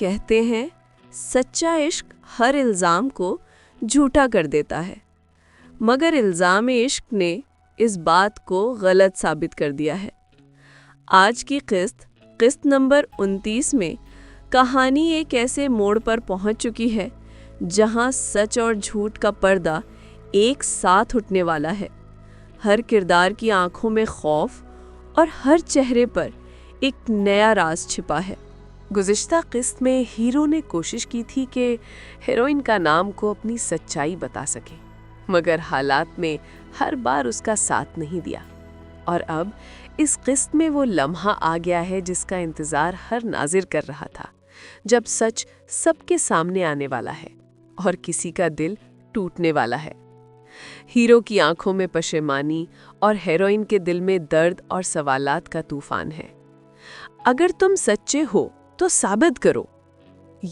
کہتے ہیں سچا عشق ہر الزام کو جھوٹا کر دیتا ہے، مگر الزام عشق نے اس بات کو غلط ثابت کر دیا ہے۔ آج کی قسط نمبر 29 میں کہانی ایک ایسے موڑ پر پہنچ چکی ہے جہاں سچ اور جھوٹ کا پردہ ایک ساتھ اٹھنے والا ہے۔ ہر کردار کی آنکھوں میں خوف اور ہر چہرے پر ایک نیا راز چھپا ہے۔ گزشتہ قسط میں ہیرو نے کوشش کی تھی کہ ہیروئن کا نام کو اپنی سچائی بتا سکے، مگر حالات میں ہر بار اس کا ساتھ نہیں دیا۔ اور اب اس قسط میں وہ لمحہ آ گیا ہے جس کا انتظار ہر ناظر کر رہا تھا، جب سچ سب کے سامنے آنے والا ہے اور کسی کا دل ٹوٹنے والا ہے۔ ہیرو کی آنکھوں میں پشیمانی اور ہیروئن کے دل میں درد اور سوالات کا طوفان ہے۔ اگر تم سچے ہو تو ثابت کرو،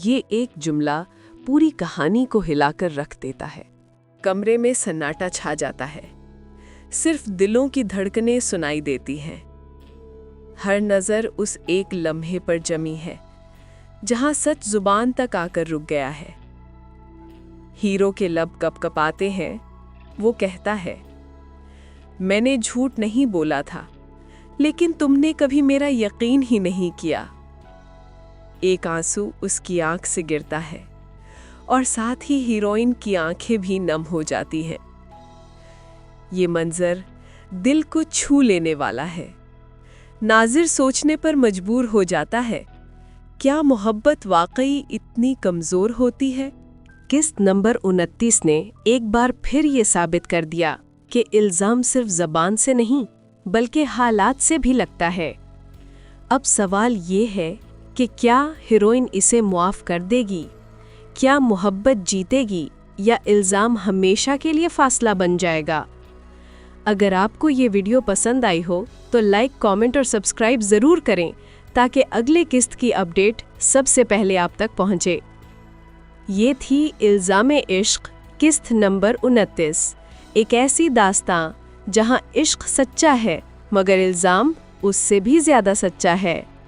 یہ ایک جملہ پوری کہانی کو ہلا کر رکھ دیتا ہے۔ کمرے میں سناٹا چھا جاتا ہے، صرف دلوں کی دھڑکنیں سنائی دیتی ہیں۔ ہر نظر اس ایک لمحے پر جمی ہے جہاں سچ زبان تک آ کر رک گیا ہے۔ ہیرو کے لب کپ کپاتے ہیں، وہ کہتا ہے، میں نے جھوٹ نہیں بولا تھا، لیکن تم نے کبھی میرا یقین ہی نہیں کیا۔ ایک آنسو اس کی آنکھ سے گرتا ہے اور ساتھ ہی ہیروئن کی آنکھیں بھی نم ہو جاتی ہیں۔ یہ منظر دل کو چھو لینے والا ہے۔ ناظر سوچنے پر مجبور ہو جاتا ہے، کیا محبت واقعی اتنی کمزور ہوتی ہے؟ قسط نمبر 29 نے ایک بار پھر یہ ثابت کر دیا کہ الزام صرف زبان سے نہیں بلکہ حالات سے بھی لگتا ہے۔ اب سوال یہ ہے کہ کیا ہیروئن اسے معاف کر دے گی؟ کیا محبت جیتے گی یا الزام ہمیشہ کے لیے فاصلہ بن جائے گا؟ اگر آپ کو یہ ویڈیو پسند آئی ہو تو لائک، کامنٹ اور سبسکرائب ضرور کریں تاکہ اگلے قسط کی اپڈیٹ سب سے پہلے آپ تک پہنچے۔ یہ تھی الزام عشق قسط نمبر 29، ایک ایسی داستاں جہاں عشق سچا ہے مگر الزام اس سے بھی زیادہ سچا ہے۔